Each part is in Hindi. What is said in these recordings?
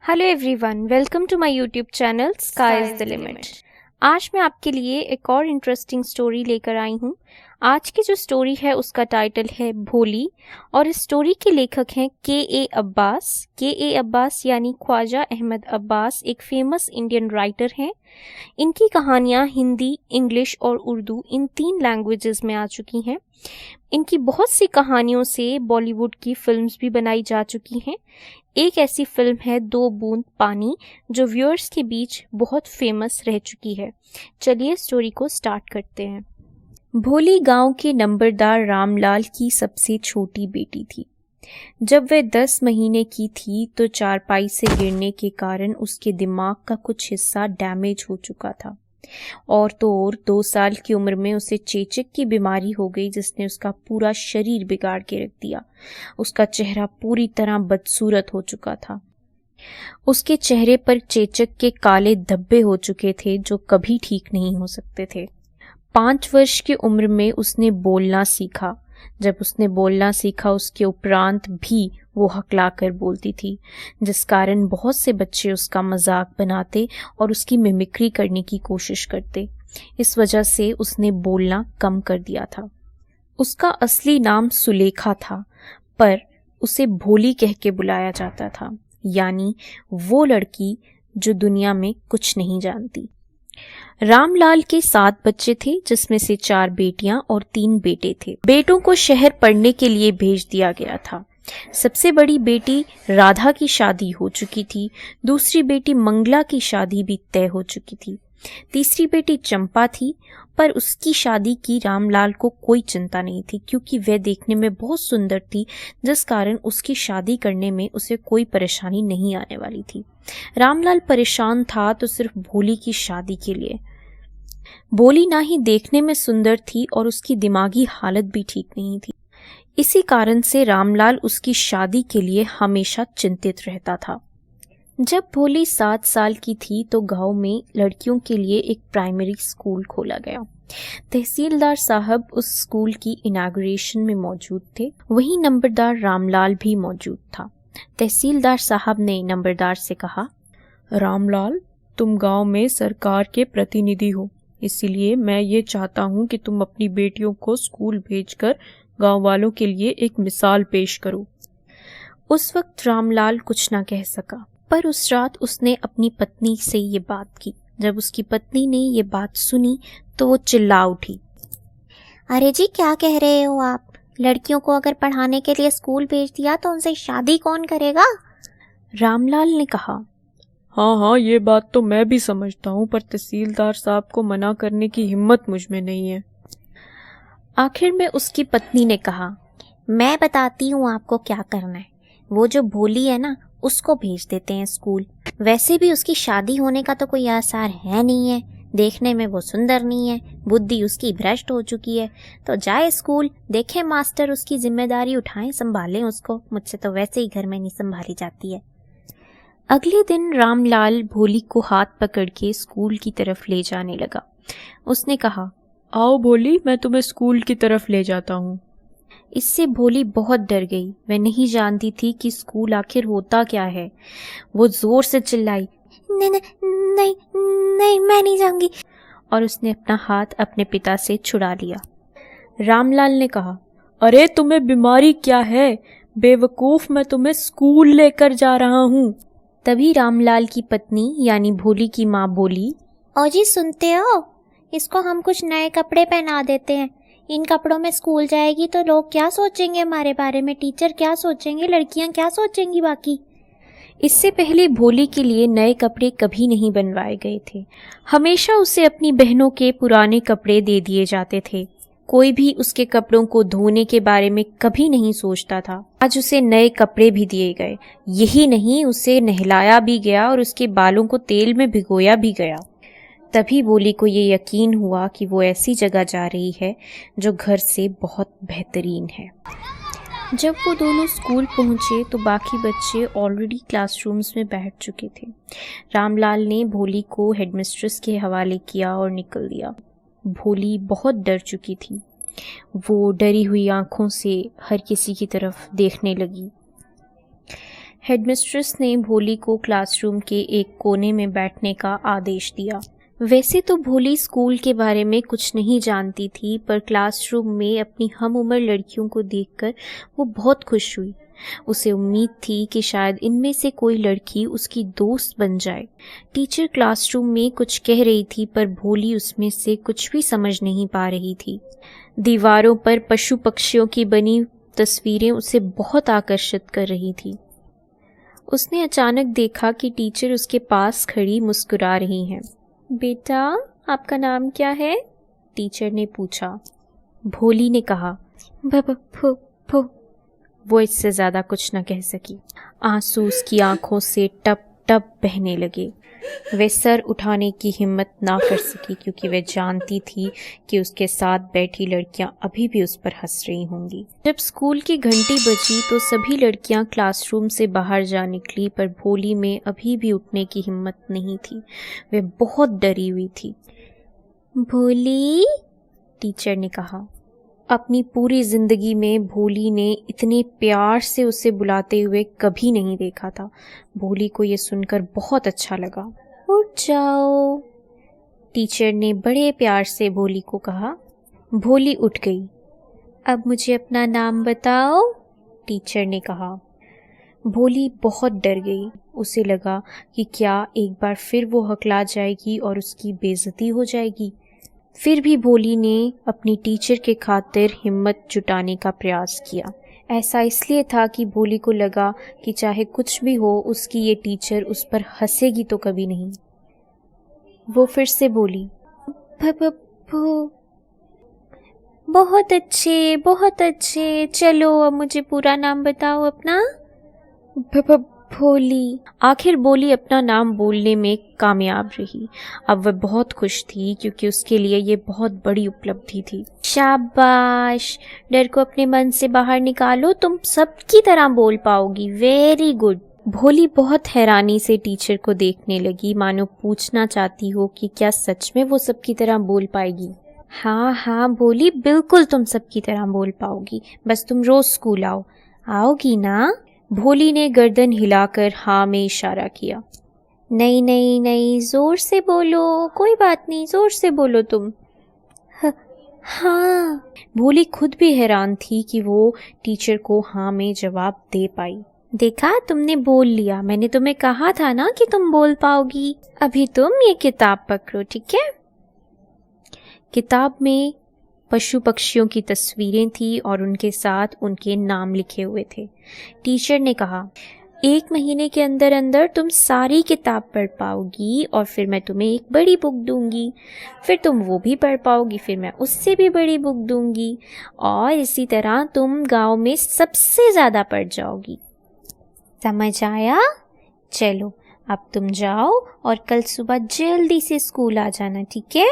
Hello everyone, welcome to my YouTube channel sky is the limit. आज मैं आपके लिए एक और इंटरेस्टिंग स्टोरी लेकर आई हूँ। आज की जो स्टोरी है उसका टाइटल है भोली और इस स्टोरी के लेखक हैं के ए अब्बास यानी ख्वाजा अहमद अब्बास, एक फेमस इंडियन राइटर हैं। इनकी कहानियाँ हिंदी, इंग्लिश और उर्दू इन 3 लैंग्वेजेस में आ चुकी हैं। इनकी बहुत सी कहानियों से बॉलीवुड की फिल्म्स भी बनाई जा चुकी हैं। एक ऐसी फिल्म है दो बूंद पानी, जो व्यूअर्स के बीच बहुत फेमस रह चुकी है। चलिए स्टोरी को स्टार्ट करते हैं। भोली गांव के नंबरदार रामलाल की सबसे छोटी बेटी थी। जब वह 10 महीने की थी तो चारपाई से गिरने के कारण उसके दिमाग का कुछ हिस्सा डैमेज हो चुका था और तो और 2 साल की उम्र में उसे चेचक की बीमारी हो गई, जिसने उसका पूरा शरीर बिगाड़ के रख दिया। उसका चेहरा पूरी तरह बदसूरत हो चुका था। उसके चेहरे पर चेचक के काले धब्बे हो चुके थे जो कभी ठीक नहीं हो सकते थे। 5 वर्ष की उम्र में उसने बोलना सीखा। जब उसने बोलना सीखा उसके उपरांत भी वो हकला कर बोलती थी, जिस कारण बहुत से बच्चे उसका मजाक बनाते और उसकी मिमिक्री करने की कोशिश करते। इस वजह से उसने बोलना कम कर दिया था। उसका असली नाम सुलेखा था, पर उसे भोली कह के बुलाया जाता था, यानी वो लड़की जो दुनिया में कुछ नहीं जानती। रामलाल के 7 बच्चे थे, जिसमें से 4 बेटियां और 3 बेटे थे। बेटों को शहर पढ़ने के लिए भेज दिया गया था। सबसे बड़ी बेटी राधा की शादी हो चुकी थी, दूसरी बेटी मंगला की शादी भी तय हो चुकी थी, तीसरी बेटी चंपा थी, पर उसकी शादी की रामलाल को कोई चिंता नहीं थी क्योंकि वह देखने में बहुत सुंदर थी, जिस कारण उसकी शादी करने में उसे कोई परेशानी नहीं आने वाली थी। रामलाल परेशान था तो सिर्फ भोली की शादी के लिए। भोली ना ही देखने में सुंदर थी और उसकी दिमागी हालत भी ठीक नहीं थी। इसी कारण से रामलाल उसकी शादी के लिए हमेशा चिंतित रहता था। जब भोली 7 साल की थी तो गांव में लड़कियों के लिए एक प्राइमरी स्कूल खोला गया। तहसीलदार साहब उस स्कूल की इनॉग्रेशन में मौजूद थे। वहीं नंबरदार रामलाल भी मौजूद था। तहसीलदार साहब ने नंबरदार से कहा, रामलाल, तुम गांव में सरकार के प्रतिनिधि हो, इसलिए मैं ये चाहता हूँ कि तुम अपनी बेटियों को स्कूल भेजकर गांव वालों के लिए एक मिसाल पेश करो। उस वक्त रामलाल कुछ ना कह सका, पर उस रात उसने अपनी पत्नी से ये बात की। जब उसकी पत्नी ने ये बात सुनी तो वो चिल्ला उठी, अरे जी, क्या कह रहे हो आप? लड़कियों को अगर पढ़ाने के लिए स्कूल भेज दिया तो उनसे शादी कौन करेगा? रामलाल ने कहा, हाँ, ये बात तो मैं भी समझता हूँ, पर तहसीलदार साहब को मना करने की हिम्मत मुझ में नहीं है। आखिर में उसकी पत्नी ने कहा, मैं बताती हूँ आपको क्या करना है। वो जो भोली है ना, उसको भेज देते हैं स्कूल। वैसे भी उसकी शादी होने का तो कोई आसार है नहीं है, देखने में वो सुंदर नहीं है, बुद्धि उसकी भ्रष्ट हो चुकी है, तो जाए स्कूल, देखें मास्टर उसकी जिम्मेदारी उठाएं, संभालें उसको। मुझसे तो वैसे ही घर में नहीं संभाली जाती है। अगले दिन रामलाल भोली को हाथ पकड़ के स्कूल की तरफ ले जाने लगा। उसने कहा, आओ भोली, मैं तुम्हें स्कूल की तरफ ले जाता हूँ। इससे भोली बहुत डर गई। वह नहीं जानती थी कि स्कूल आखिर होता क्या है। वो जोर से चिल्लाई, नहीं नहीं नहीं, मैं नहीं जाऊंगी। और उसने अपना हाथ अपने पिता से छुड़ा लिया। रामलाल ने कहा, अरे तुम्हें बीमारी क्या है बेवकूफ, मैं तुम्हें स्कूल लेकर जा रहा हूँ। तभी रामलाल की पत्नी यानी भोली की माँ बोली, ओ जी, सुनते हो? इसको हम कुछ नए कपड़े पहना देते हैं। इन कपड़ों में स्कूल जाएगी तो लोग क्या सोचेंगे हमारे बारे में? टीचर क्या सोचेंगे? लड़कियां क्या सोचेंगी बाकी? इससे पहले भोली के लिए नए कपड़े कभी नहीं बनवाए गए थे। हमेशा उसे अपनी बहनों के पुराने कपड़े दे दिए जाते थे। कोई भी उसके कपड़ों को धोने के बारे में कभी नहीं सोचता था। आज उसे नए कपड़े भी दिए गए। यही नहीं, उसे नहलाया भी गया और उसके बालों को तेल में भिगोया भी गया। तभी भोली को ये यकीन हुआ कि वो ऐसी जगह जा रही है जो घर से बहुत बेहतरीन है। जब वो दोनों स्कूल पहुंचे तो बाकी बच्चे ऑलरेडी क्लासरूम्स में बैठ चुके थे। रामलाल ने भोली को हेडमिस्ट्रेस के हवाले किया और निकल दिया। भोली बहुत डर चुकी थी। वो डरी हुई आंखों से हर किसी की तरफ देखने लगी। हेडमिस्ट्रेस ने भोली को क्लासरूम के एक कोने में बैठने का आदेश दिया। वैसे तो भोली स्कूल के बारे में कुछ नहीं जानती थी, पर क्लासरूम में अपनी हम उम्र लड़कियों को देखकर वो बहुत खुश हुई। उसे उम्मीद थी कि शायद इनमें से कोई लड़की उसकी दोस्त बन जाए। टीचर क्लासरूम में कुछ कह रही थी, पर भोली उसमें से कुछ भी समझ नहीं पा रही थी। दीवारों पर पशु पक्षियों की बनी तस्वीरें उसे बहुत आकर्षित कर रही थी। उसने अचानक देखा कि टीचर उसके पास खड़ी मुस्कुरा रही हैं। बेटा, आपका नाम क्या है? टीचर ने पूछा। भोली ने कहा, भो। वो इससे ज्यादा न कह सकी। आंसू उसकी आंखों से टप टप बहने लगे। वे सर उठाने की हिम्मत ना कर सकी, क्योंकि वे जानती थी कि उसके साथ बैठी लड़कियां अभी भी उस पर हंस रही होंगी। जब स्कूल की घंटी बजी तो सभी लड़कियां क्लासरूम से बाहर जा निकली, पर भोली में अभी भी उठने की हिम्मत नहीं थी। वे बहुत डरी हुई थी। भोली, टीचर ने कहा। अपनी पूरी जिंदगी में भोली ने इतने प्यार से उसे बुलाते हुए कभी नहीं देखा था। भोली को यह सुनकर बहुत अच्छा लगा। उठ जाओ, टीचर ने बड़े प्यार से भोली को कहा। भोली उठ गई। अब मुझे अपना नाम बताओ, टीचर ने कहा। भोली बहुत डर गई। उसे लगा कि क्या एक बार फिर वो हकला जाएगी और उसकी बेइज्जती हो जाएगी। फिर भी भोली ने अपनी टीचर के खातिर हिम्मत जुटाने का प्रयास किया। ऐसा इसलिए था कि भोली को लगा कि चाहे कुछ भी हो, उसकी ये टीचर उस पर हंसेगी तो कभी नहीं। वो फिर से बोली, बहुत अच्छे, चलो अब मुझे पूरा नाम बताओ अपना। भोली। आखिर भोली अपना नाम बोलने में कामयाब रही। अब वह बहुत खुश थी, क्योंकि उसके लिए ये बहुत बड़ी उपलब्धि थी। शाबाश, डर को अपने मन से बाहर निकालो, तुम सबकी तरह बोल पाओगी। Very good. भोली बहुत हैरानी से टीचर को देखने लगी, मानो पूछना चाहती हो कि क्या सच में वो सबकी तरह बोल पाएगी। हाँ भोली, बिल्कुल तुम सबकी तरह बोल पाओगी, बस तुम रोज स्कूल आओगी ना? भोली ने गर्दन हिलाकर हाँ में इशारा किया। नहीं, जोर से बोलो, कोई बात नहीं, जोर से बोलो तुम। हाँ। भोली खुद भी हैरान थी कि वो टीचर को हाँ में जवाब दे पाई। देखा, तुमने बोल लिया। मैंने तुम्हें कहा था ना कि तुम बोल पाओगी। अभी तुम ये किताब पकड़ो, ठीक है? किताब में पशु पक्षियों की तस्वीरें थी और उनके साथ उनके नाम लिखे हुए थे। टीचर ने कहा, 1 महीने के अंदर अंदर तुम सारी किताब पढ़ पाओगी और फिर मैं तुम्हें एक बड़ी बुक दूंगी। फिर तुम वो भी पढ़ पाओगी, फिर मैं उससे भी बड़ी बुक दूंगी और इसी तरह तुम गांव में सबसे ज़्यादा पढ़ जाओगी। समझ आया? चलो अब तुम जाओ और कल सुबह जल्दी से स्कूल आ जाना, ठीक है?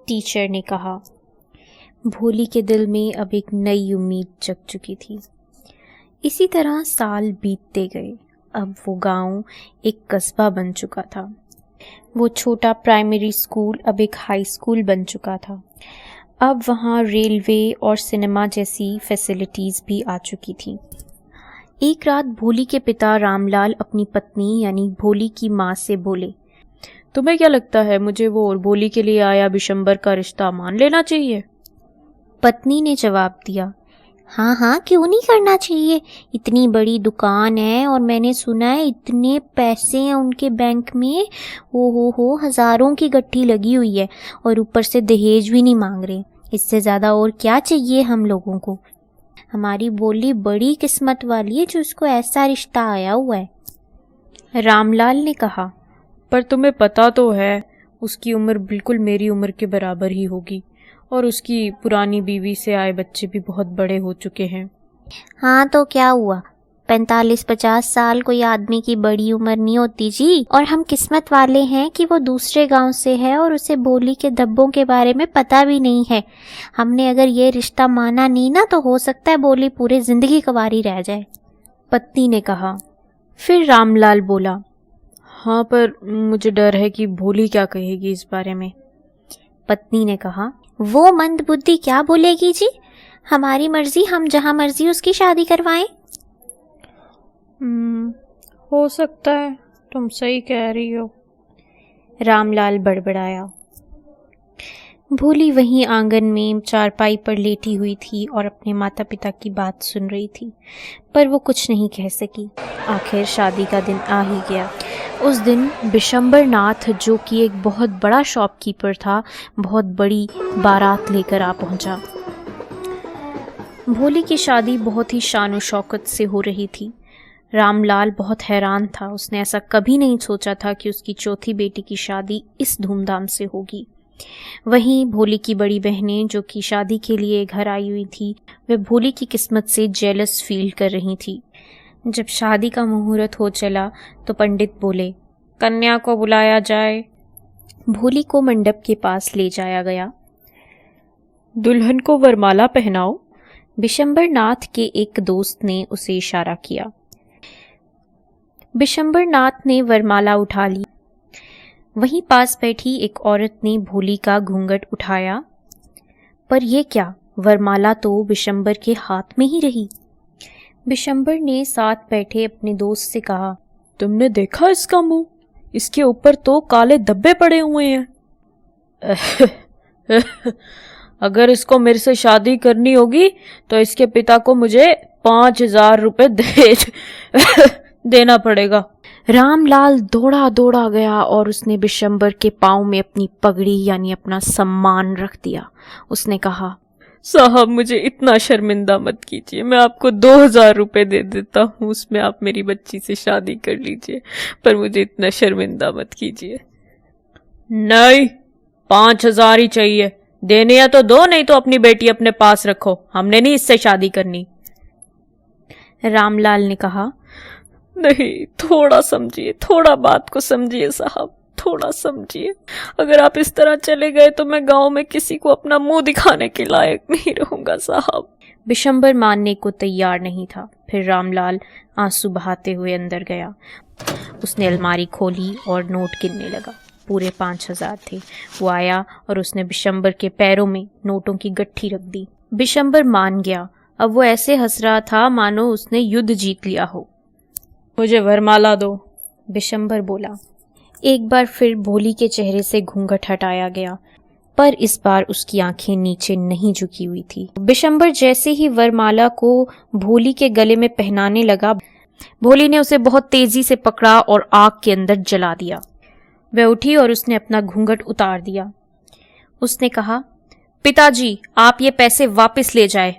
टीचर ने कहा। भोली के दिल में अब एक नई उम्मीद जग चुकी थी। इसी तरह साल बीतते गए। अब वो गांव एक कस्बा बन चुका था। वो छोटा प्राइमरी स्कूल अब एक हाई स्कूल बन चुका था। अब वहाँ रेलवे और सिनेमा जैसी फैसिलिटीज़ भी आ चुकी थी। एक रात भोली के पिता रामलाल अपनी पत्नी यानी भोली की माँ से बोले, तुम्हें क्या लगता है, मुझे वो और भोली के लिए आया बिशंबर का रिश्ता मान लेना चाहिए? पत्नी ने जवाब दिया, हाँ, क्यों नहीं करना चाहिए? इतनी बड़ी दुकान है और मैंने सुना है इतने पैसे हैं उनके बैंक में। हो हजारों की गट्ठी लगी हुई है और ऊपर से दहेज भी नहीं मांग रहे। इससे ज़्यादा और क्या चाहिए हम लोगों को? हमारी भोली बड़ी किस्मत वाली है जो उसको ऐसा रिश्ता आया हुआ है। रामलाल ने कहा, पर तुम्हें पता तो है उसकी उम्र बिल्कुल मेरी उम्र के बराबर ही होगी और उसकी पुरानी बीवी से आए बच्चे भी बहुत बड़े हो चुके हैं। हाँ तो क्या हुआ, 45-50 साल कोई आदमी की बड़ी उम्र नहीं होती जी। और हम किस्मत वाले हैं कि वो दूसरे गांव से है और उसे भोली के धब्बों के बारे में पता भी नहीं है। हमने अगर ये रिश्ता माना नहीं ना तो हो सकता है भोली पूरी जिंदगी कुंवारी रह जाए। पत्नी ने कहा। फिर रामलाल बोला, हाँ पर मुझे डर है कि भोली क्या कहेगी इस बारे में। पत्नी ने कहा, वो मंदबुद्धि क्या बोलेगी जी? हमारी मर्जी, हम जहां मर्जी उसकी शादी करवाएं। हो सकता है, तुम सही कह रही हो। रामलाल बड़बड़ाया। भोली वहीं आंगन में चारपाई पर लेटी हुई थी और अपने माता पिता की बात सुन रही थी, पर वो कुछ नहीं कह सकी। आखिर शादी का दिन आ ही गया। उस दिन बिशंबर नाथ, जो कि एक बहुत बड़ा शॉपकीपर था, बहुत बड़ी बारात लेकर आ पहुंचा। भोली की शादी बहुत ही शान शौकत से हो रही थी। रामलाल बहुत हैरान था। उसने ऐसा कभी नहीं सोचा था कि उसकी चौथी बेटी की शादी इस धूमधाम से होगी। वहीं भोली की बड़ी बहनें, जो कि शादी के लिए घर आई हुई थी, वे भोली की किस्मत से जेलस फील कर रही थी। जब शादी का मुहूर्त हो चला तो पंडित बोले, कन्या को बुलाया जाए। भोली को मंडप के पास ले जाया गया। दुल्हन को वरमाला पहनाओ। बिशंबर नाथ के एक दोस्त ने उसे इशारा किया। बिशंबर नाथ ने वरमाला उठा ली। वहीं पास बैठी एक औरत ने भोली का घूंघट उठाया, पर यह क्या, वरमाला तो बिशंबर के हाथ में ही रही। बिशंबर ने साथ बैठे अपने दोस्त से कहा, तुमने देखा इसका मुंह? इसके ऊपर तो काले धब्बे पड़े हुए हैं। अगर इसको मेरे से शादी करनी होगी तो इसके पिता को मुझे 5,000 रुपए देना पड़ेगा। रामलाल दौड़ा दौड़ा गया और उसने बिशंबर के पांव में अपनी पगड़ी यानी अपना सम्मान रख दिया। उसने कहा, साहब मुझे इतना शर्मिंदा मत कीजिए, मैं आपको 2,000 रुपए दे देता हूँ, उसमें आप मेरी बच्ची से शादी कर लीजिए, पर मुझे इतना शर्मिंदा मत कीजिए। नहीं, 5,000 ही चाहिए। देने या तो दो, नहीं तो अपनी बेटी अपने पास रखो, हमने नहीं इससे शादी करनी। रामलाल ने कहा, नहीं, थोड़ा समझिए, थोड़ा बात को समझिए साहब, थोड़ा समझिए। अगर आप इस तरह चले गए तो मैं गांव में किसी को अपना मुंह दिखाने के लायक नहीं रहूंगा साहब। बिशंबर मानने को तैयार नहीं था। फिर रामलाल आंसू बहाते हुए अंदर गया। उसने अलमारी खोली और नोट गिनने लगा। पूरे 5,000 थे। वो आया और उसने बिशंबर के पैरों में नोटों की गट्ठी रख दी। बिशंबर मान गया। अब वो ऐसे हंस रहा था मानो उसने युद्ध जीत लिया हो। मुझे वरमाला दो, बिशंबर बोला। एक बार फिर भोली के चेहरे से घूंघट हटाया गया, पर इस बार उसकी आंखें नीचे नहीं झुकी हुई थी। बिशंबर जैसे ही वरमाला को भोली के गले में पहनाने लगा, भोली ने उसे बहुत तेजी से पकड़ा और आग के अंदर जला दिया। वह उठी और उसने अपना घूंघट उतार दिया। उसने कहा, पिताजी, आप ये पैसे वापस ले जाए।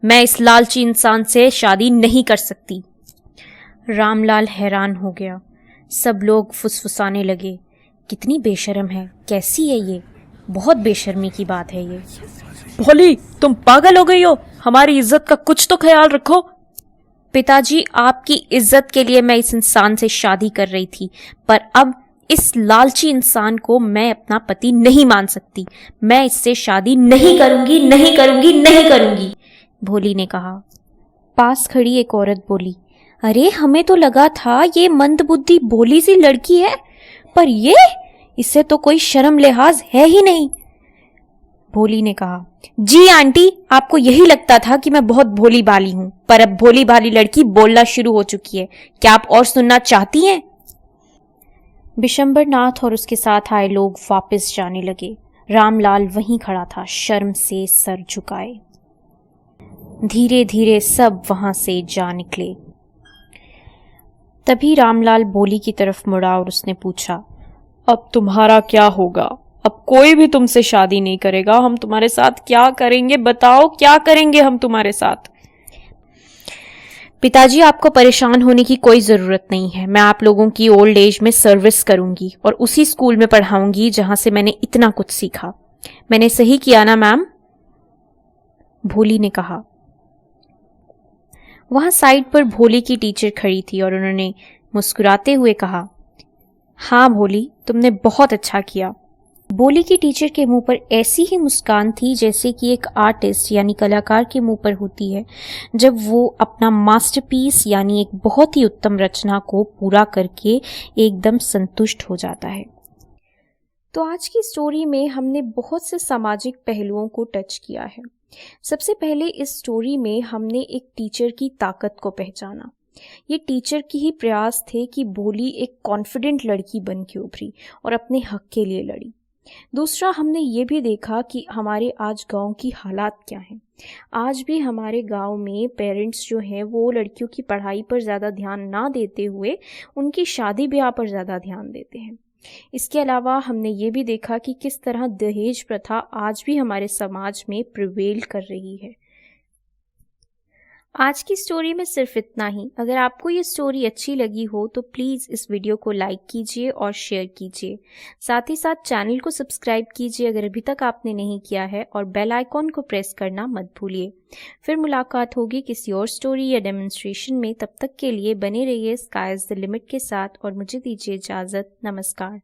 मैं इस लालची इंसान से शादी नहीं कर सकती। रामलाल हैरान हो गया। सब लोग फुसफुसाने लगे, कितनी बेशर्म है, कैसी है ये, बहुत बेशर्मी की बात है ये। भोली, तुम पागल हो गई हो, हमारी इज्जत का कुछ तो ख्याल रखो। पिताजी, आपकी इज्जत के लिए मैं इस इंसान से शादी कर रही थी, पर अब इस लालची इंसान को मैं अपना पति नहीं मान सकती। मैं इससे शादी नहीं करूंगी, नहीं करूंगी, नहीं करूंगी, भोली ने कहा। पास खड़ी एक औरत बोली, अरे हमें तो लगा था ये मंदबुद्धि भोली सी लड़की है, पर ये, इससे तो कोई शर्म लिहाज है ही नहीं। भोली ने कहा, जी आंटी, आपको यही लगता था कि मैं बहुत भोली भाली हूं, पर अब भोली भाली लड़की बोलना शुरू हो चुकी है। क्या आप और सुनना चाहती हैं? बिशंबर नाथ और उसके साथ आए लोग वापस जाने लगे। रामलाल वहीं खड़ा था, शर्म से सर झुकाए। धीरे धीरे सब वहां से जा निकले। तभी रामलाल भोली की तरफ मुड़ा और उसने पूछा, अब तुम्हारा क्या होगा? अब कोई भी तुमसे शादी नहीं करेगा। हम तुम्हारे साथ क्या करेंगे? बताओ, क्या करेंगे हम तुम्हारे साथ? पिताजी, आपको परेशान होने की कोई जरूरत नहीं है। मैं आप लोगों की ओल्ड एज में सर्विस करूंगी और उसी स्कूल में पढ़ाऊंगी जहां से मैंने इतना कुछ सीखा। मैंने सही किया ना मैम? भोली ने कहा। वहां साइड पर भोली की टीचर खड़ी थी और उन्होंने मुस्कुराते हुए कहा, हाँ भोली, तुमने बहुत अच्छा किया। भोली की टीचर के मुंह पर ऐसी ही मुस्कान थी जैसे कि एक आर्टिस्ट यानी कलाकार के मुंह पर होती है जब वो अपना मास्टरपीस यानी एक बहुत ही उत्तम रचना को पूरा करके एकदम संतुष्ट हो जाता है। तो आज की स्टोरी में हमने बहुत से सामाजिक पहलुओं को टच किया है। सबसे पहले इस स्टोरी में हमने एक टीचर की ताकत को पहचाना। ये टीचर की ही प्रयास थे कि भोली एक कॉन्फिडेंट लड़की बन के उभरी और अपने हक के लिए लड़ी। दूसरा, हमने ये भी देखा कि हमारे आज गांव की हालात क्या हैं। आज भी हमारे गांव में पेरेंट्स जो हैं वो लड़कियों की पढ़ाई पर ज़्यादा ध्यान ना देते हुए उनकी शादी ब्याह पर ज़्यादा ध्यान देते हैं। इसके अलावा हमने ये भी देखा कि किस तरह दहेज प्रथा आज भी हमारे समाज में प्रिवेल कर रही है। आज की स्टोरी में सिर्फ इतना ही। अगर आपको ये स्टोरी अच्छी लगी हो तो प्लीज़ इस वीडियो को लाइक कीजिए और शेयर कीजिए। साथ ही साथ चैनल को सब्सक्राइब कीजिए अगर अभी तक आपने नहीं किया है, और बेल आइकॉन को प्रेस करना मत भूलिए। फिर मुलाकात होगी किसी और स्टोरी या डेमोन्स्ट्रेशन में। तब तक के लिए बने रहिए स्काई इज़ द लिमिट के साथ और मुझे दीजिए इजाज़त। नमस्कार।